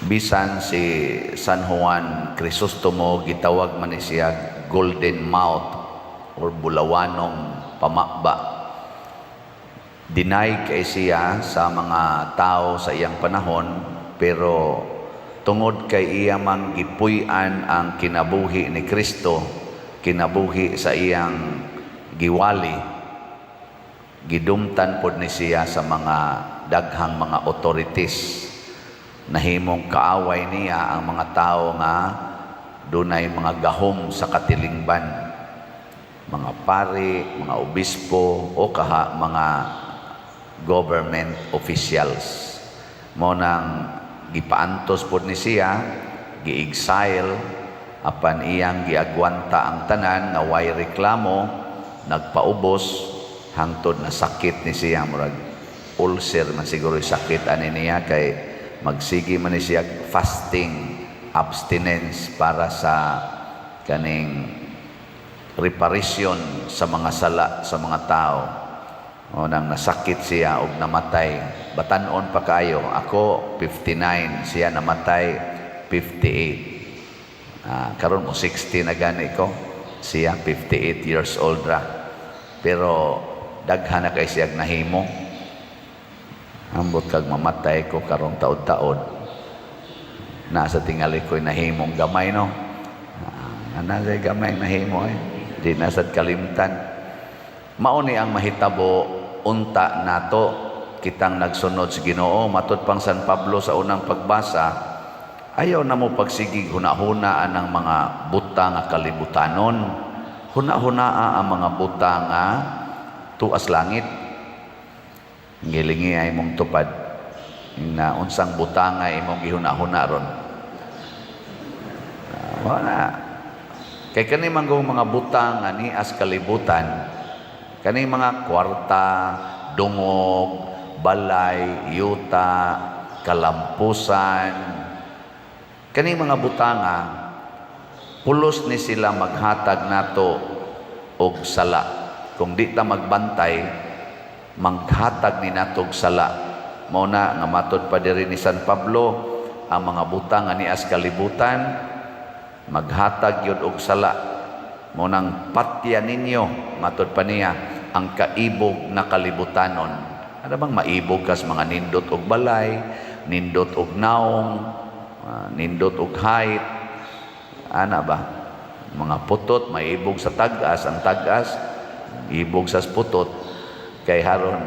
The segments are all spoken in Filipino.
Bisan si San Juan Crisostomo gitawag man ni siya golden mouth or bulawanong pamakba. Deny kay siya sa mga tao sa iyang panahon, pero tungod kay iya mang gipuy-an ang kinabuhi ni Kristo, kinabuhi sa iyang giwali, gidumtan pod ni siya sa mga daghang mga authorities. Nahimong kaaway niya ang mga tao nga dunay mga gahom sa katilingban, mga pari, mga obispo o mga government officials. Mo nang gipaantos pod ni siya, gi-exile, apan iyang giagwanta ang tanan nga way reklamo, nagpaubos hangtod na sakit ni siya, murag ulcer man siguro sakit ani niya, kay magsigi man ni siya fasting, abstinence para sa kaning reparation sa mga sala sa mga tao. O nang nasakit siya og namatay, batanon pa kayo, ako 59, siya namatay 58. Karon mo 60 na gani ko, siya 58 years old ra, pero daghan na kay siya nahimo. Ambot kag mamatay ko karong taod-taod, nasa tingali ko'y nahimong gamay, no? Nasa gamay nahimo di nasad kalimtan. Mauni ang mahitabo unta nato kitang nagsunod sa Ginoo. Matud pang San Pablo sa unang pagbasa, ayaw na mo pagsigig hunahunaan ang mga buta nga kalibutanon, hunahunaa ang mga buta nga tuas langit. Ngilingi ay mong tupad na unsang butanga imong gihuna-huna ron. Wala. Kay kani manggong mga butang nga ni as kalibutan, kani mga kwarta, dungog, balay, yuta, kalampusan, kani mga butanga, pulos ni sila maghatag nato og sala. Kung di ta magbantay, maghatag ni natog sala. Mao na nga matud pa diri ni San Pablo, ang mga butang ani as kalibutan maghatag yun og sala. Mao nang patyan ninyo, matud pa niya, ang kaibog na kalibutanon. Ano bang maibog kas mga nindot og balay, nindot og naong, nindot og height, ana ba? Mga putot maibog sa tag-as, ang tag-as ibog sa putot. Kay haron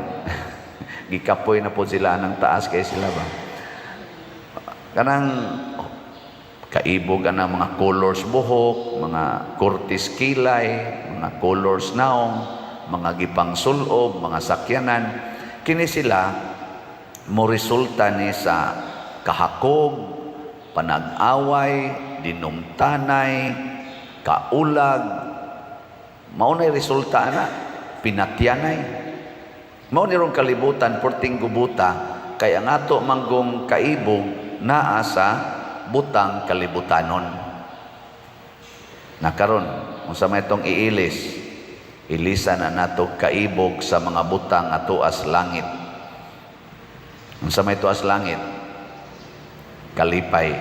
gikapoy na po sila ng taas kay sila ba kanang kaibog ang mga colors buhok, mga kurtis kilay, mga colors naong, mga gipang sulob, mga sakyanan. Kini sila mo resulta ni sa kahakog, panag-away, dinumtanay, kaulag. Mao nay resulta na pinatyanay. Mao ni rong kalibutan porting gubuta, kay ang ato manggong kaibog naa sa butang kalibutanon. Nakaron unsa may itong ilisan na nato kaibog sa mga butang ato as langit. Unsa may tuas langit? Kalipay.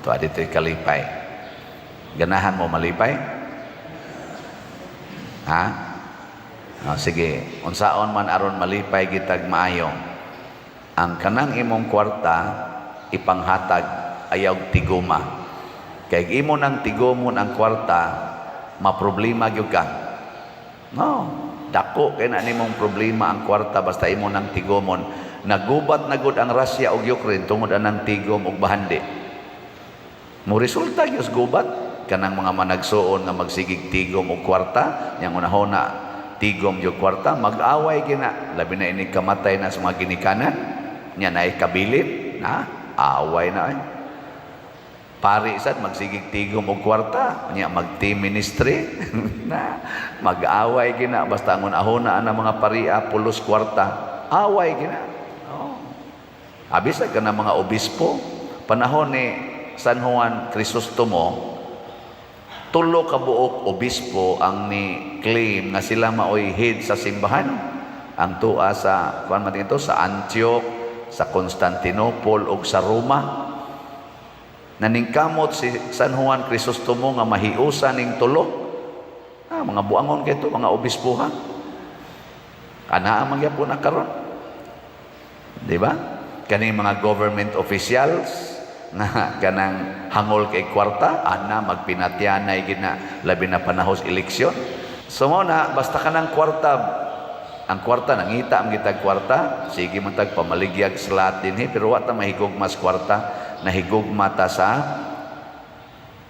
To adito'y kalipay. Ganahan mo malipay? Ha? Sige, unsaon man aron malipay gitag maayo, ang kanang imong kwarta ipanghatag ayaw tiguma. Kay imo nang tigumon ang kwarta, maproblema gyud ka. No, dako kay na nimong problema ang kwarta basta imo nang tigumon. Nagubat na gud ang Russia ug Ukraine tungod anang tigom ug bahandi. Mo resulta gyud gubat kanang mga managsuon nga magsigig tigom og kwarta, yang unahona tigom yung kwarta, mag-away gina. Labi na ini kamatay na sa mga ginikanan. Nya na kabilin. Away na. Pari sad magsigig tigom og kwarta. Nya mag-team ministry. Mag-away gina. Basta ang ahona ang mga paria, pulos kwarta. Away gina. Abisa ka na mga obispo. Panahon ni San Juan Crisostomo, 3 ka buok obispo ang ni claim nga sila maoy head sa simbahan. Ang tuwa sa kuan man ito sa Antioch, sa Constantinople ug sa Roma. Naningkamot si San Juan Crisostomo nga mahiusa ning tulo. Mga buangon kay ito, mga obispo ha. Ana ang magyapon na karon. Di ba? Kaning mga government officials na kanang hangol kay kwarta, ana magpinatyanay gina labi na panahos eleksyon. So mo na basta kanang kwarta, ang kwarta nangita ang gitag kwarta, sige man tag pamaligyag sa lahat dinhi, pero wa ta mahigugma sa kwarta, nahigugma ta sa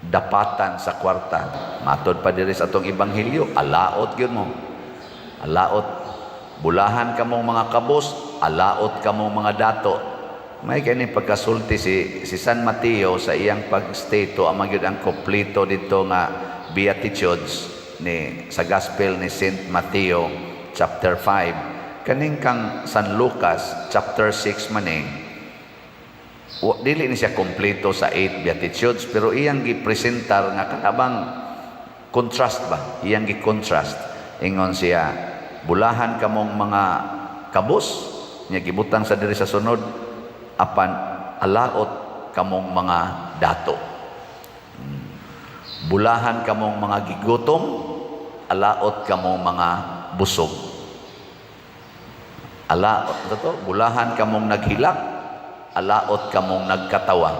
dapatan sa kwarta. Matod pa diri sa atong ebanghelyo, alaot gyud mo. Alaot. Bulahan kamong mga kabos, alaot kamong mga dato. May kani pagkasulti si San Mateo sa iyang pagstato ang magyud ang kompleto dito nga Beatitudes ni sa Gospel ni Saint Mateo chapter 5. Kaning kang San Lucas chapter 6 maning. Dili ni siya kompleto sa 8 Beatitudes, pero iyang gipresentar nga kanabang contrast ba? Iyang gi-contrast. Ingon siya, bulahan kamong mga kabos, niya gibutang sa diri sa sunod, apan alaot kamong mga dato. Bulahan kamong mga gigutom, alaot kamong mga busog. Alaot, ito, bulahan kamong naghilak, alaot kamong nagkatawa.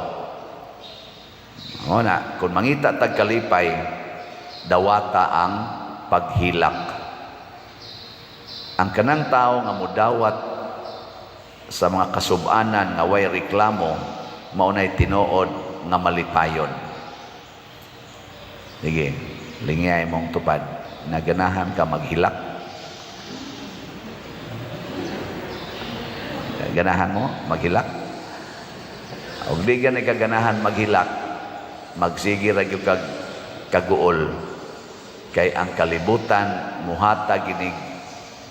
O na, kung mangita tagkalipay, dawata ang paghilak. Ang kanang tao nga mudawat sa mga kasubanan nga way reklamo, maunay tinuod nga malipayon. Sige, lingay mong tupad. Naganahan ka maghilak. Ganahan mo maghilak. Og di gani kaganahan maghilak, magsige ra gyud kag kaguol. Kay ang kalibutan muhatag ginig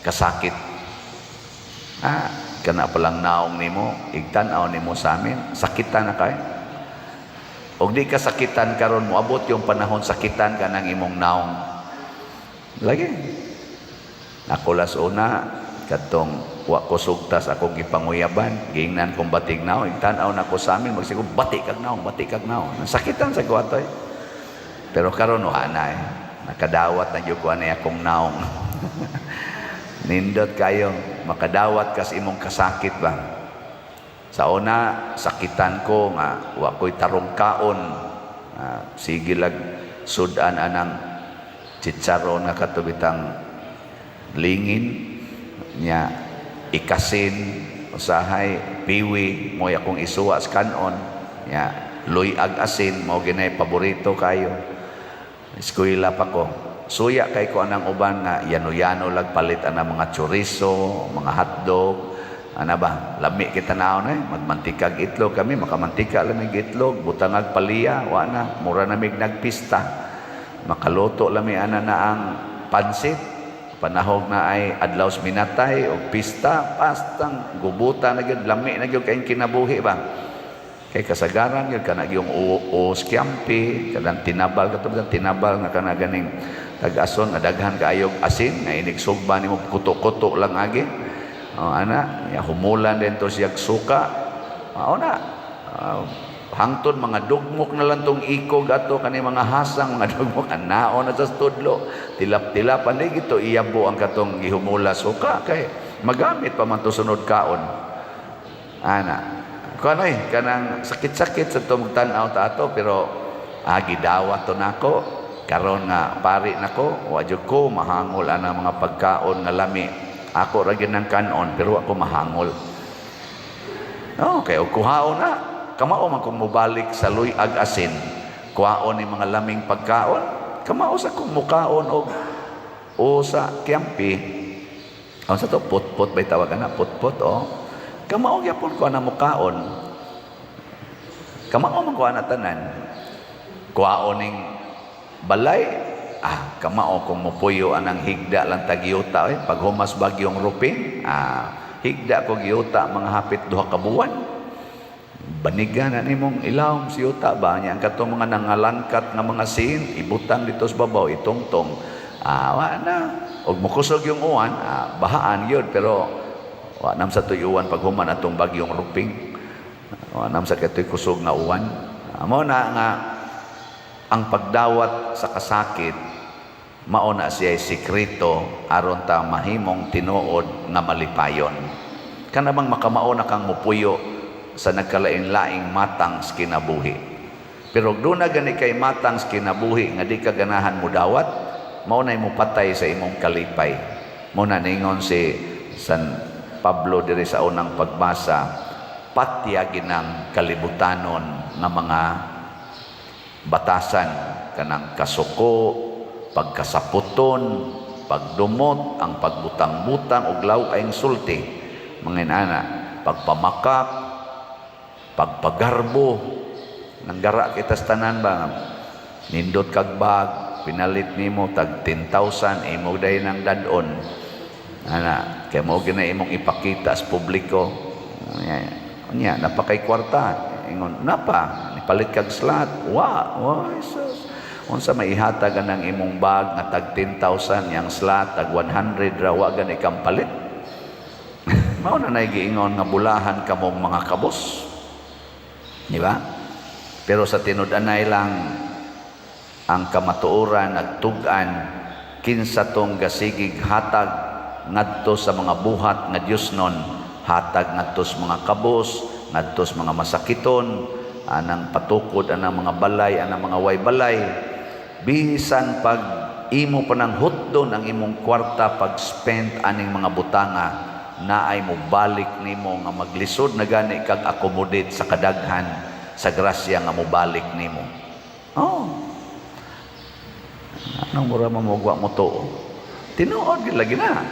kasakit. Kana palang naong nimo, igtan-aw nimo sa amin, sakitan na kay. Og di ka sakitan karon moabot yung panahon sakitan ka ng imong naong. Lagi. Ako las una katong wa ko sugtas akong gipanguyaban, giingnan kong batig naong, igtan-aw na ko sa amin, magsigo bati kag naong, bati kag naong. Sakitan sa kuwatoy. Pero karon ana nakadawat na gyud ko ani akong naong. Nindot kayo, makadawat kas imong kasakit ba? Sa una, sakitan ko nga, wa ko'y tarong kaon. Sige lag sudan anang chicharon nga katubitang lingin, niya ikasin, usahay, piwi, mo akong isuwa sa kanon, niya luyag asin, mo ginay paborito kayo. Eskwela pa ko. Suya kay ko anang uban nga yano-yano lag palit anang mga chorizo, mga hotdog, ana ba? Lami kita naon magmantikag itlog kami, makamantika lamig itlog, butangag paliya, wa na, mura namig nagpista. Makaluto lami ana na ang pansit, panahog na ay adlaws minatay o pista, pastang gubuta na gyud, lami na gyud kay kinabuhi ba? Kay kasagaran gyud kana gyung o skiampi, kadang tinabal katong tinabal nga kana ganing tag-ason nga daghan kaayog asin nga inigsugba nimo kuto-kuto lang agi. Ana ya humulan din to siya suka. Na hangtod mga dugmok na lang tong ikog ato kani mga hasang mga dugmok anaon na sa studlo. Tilap-tilapan di gito iyabo ang katong gihumula suka kay magamit pa man to sunod kaon. Ana kanay kanang sakit-sakit sa tong tan-aw ta ato pero gidawat to nako. Karon nga pari nako, wa jud ko mahangol ana mga pagkaon nga lami. Ako ra gyud nang kanon pero ako mahangol. Okay, og kuhaon na. Kamao man kung mobalik sa luyag asin, kuhaon ni mga laming pagkaon. Kamao sa kung mukaon o sa kiampi. Sa to put-put bay tawagan na put-put Kamao gyapon ko ana mukaon. Kamao man ko ana tanan. Kuhaon ning balay, kamao kung mupuyo anang higda lang tagiyuta pag humas bagyong ruping, higda ko giyuta mga hapit 2 ka buwan. Banigan na nimong ilawom si yuta ba niya ang katong mga nangalangkat nga mga sin ibutang dito sa babaw itongtong wa na og mukusog yung uwan, bahaan yun pero Wa nam sa tuyuan paghuman atong bagyong Ruping. Wa nam sa katoy kusog nga uwan. Amo na nga ang pagdawat sa kasakit mao na siya sikreto aron ta mahimong tinuod nga malipayon. Kana bang makamao na kang mupuyo sa nagkalain-laing matang sa kinabuhi. Pero doon na gani kay matang sa kinabuhi nga di ka ganahan mo dawat, mao na mo patay sa imong kalipay. Mo na ningon si San Pablo diri sa unang pagbasa, patyagin ng kalibutanon nga mga batasan kanang kasuko, pagkasaputon, pagdumot, ang pagbutang-butang og law-ayng sulti. Mga inana, pagpamakak, pagpagarbo, nanggara kita sa tanan ba? Nindot kag bag, pinalit nimo tag 10,000, imo day ng dadon. Ana, kaya mo gina imong ipakita sa publiko. Nya, napakay kwarta. Ingon, napa, nipalit kag slot. Wow, Jesus. Unsa maihatag ng imong bag nga tag 10,000, yang slot tag 100 ra, wa gani kang palit. Mao na giingon nga bulahan kamong mga kabos. Di ba? Pero sa tinud-anay lang ang kamatuoran nagtug-an kinsa tong gasigig hatag ngadto sa mga buhat nga Diosnon, hatag ngadto sa mga kabos, ngadto sa mga masakiton, anang patukod anang mga balay, anang mga way balay. Bisan pag imo pa nang hutdon ang imong kwarta pag spend aning mga butanga, naay mo balik nimo nga maglisod na gani kag accommodate sa kadaghan sa grasya nga mo balik nimo. Oh. Anong mura mamugwa mo to? Tinuod gid lagi na.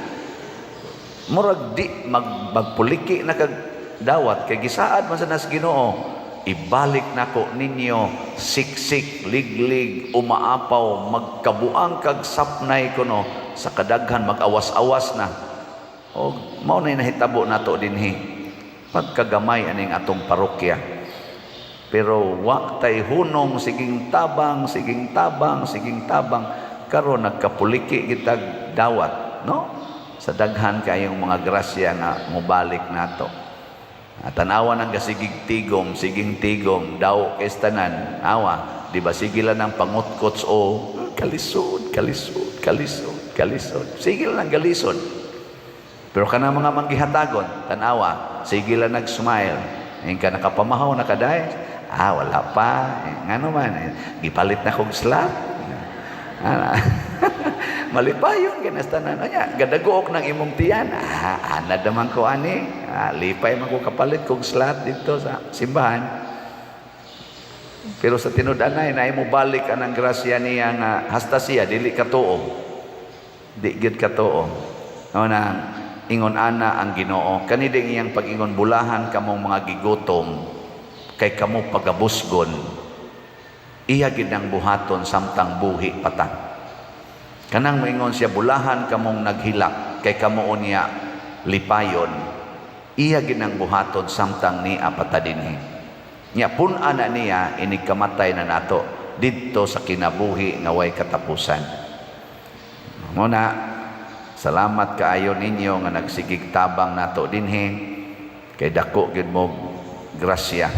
Murag di magpuliki na kag dawat kay gisaad man sa nas Ginoo. Ibalik nako ninyo siksik, liglig, umaapaw, magkabuang kag sapnay kuno sa kadaghan mag-awas-awas na. O mao na nahitabo nato dinhi pagkagamay aning atong parokya. Pero wa tay hunong siging tabang karon nagkapuliki gitag dawat, no? Sa daghan kayong mga grasya nga mobalik nato. At tanawan ang gasigig tigom, siging tigom daw kestanan awa, di ba sigilan ng pangutkots o kalisod. Sigil lang galisod. Pero kana mga manggihatagon, tanawa, sigilan nag-smile. Yung ka nakapamahaw, nakaday, wala pa. Ngano man, gipalit na kong slap. Malipayon, kinastanan. Gadagook ng imong tiyan. Anad naman ko, ani. Lipay man ko kapalit kong slot dito sa simbahan. Pero sa tinud-anay, na mo balik anang grasya niya nga hasta siya, dili katuo. Di gid katuo. Na ingon ana ang Ginoo, kani ding iyang pag-ingon bulahan kamong mga gigutom kay kamo pagabusgon, iya gid ang buhaton samtang buhi pata. Kanang moingon siya bulahan kamong naghilak kay kamo unya lipayon, iya gid ang buhaton samtang niya pata dinhi. Nya pun-a na niya inigkamatay na nato didto sa kinabuhi nga way katapusan. Muna salamat kaayo ninyo nga nagsigig tabang nato dinhi kay dako gyud mo grasya.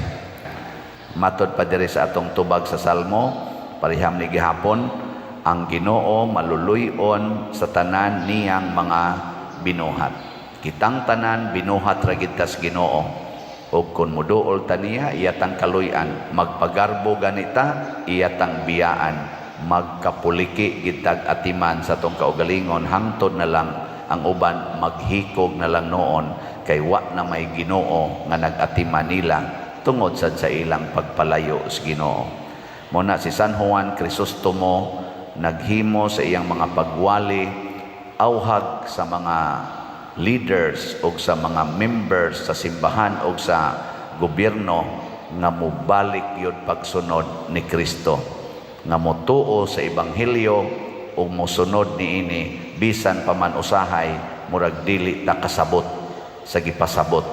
Matod pa diri sa atong tubag sa Salmo, pariham ni gihapon, ang Ginoo maluluy-on sa tanan niyang mga binuhat. Kitang tanan binuhat ra gid tas Ginoo. Ug kun muduol ta niya iyatang kaluy-an, magpagarbo ganita iyatang biyaan. Magkapuliki gitag atiman sa tong kaugalingon hangtod na lang ang uban maghikog na lang noon kay wa na may Ginoo nga nagatiman nila tungod sad sa ilang pagpalayo sa Ginoo. Muna si San Juan Crisostomo naghimo sa iyang mga pagwali awhag sa mga leaders o sa mga members sa simbahan o sa gobyerno nga mubalik yun pagsunod ni Kristo, nga motuo sa ebanghelyo o mosunod niini bisan pa man usahay murag dili ta kasabot sa gipasabot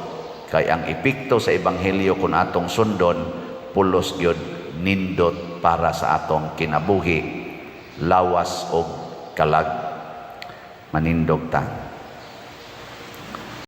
kay ang epekto sa ebanghelyo kun atong sundon pulos gyud nindot para sa atong kinabuhi lawas og kalag. Manindog ta.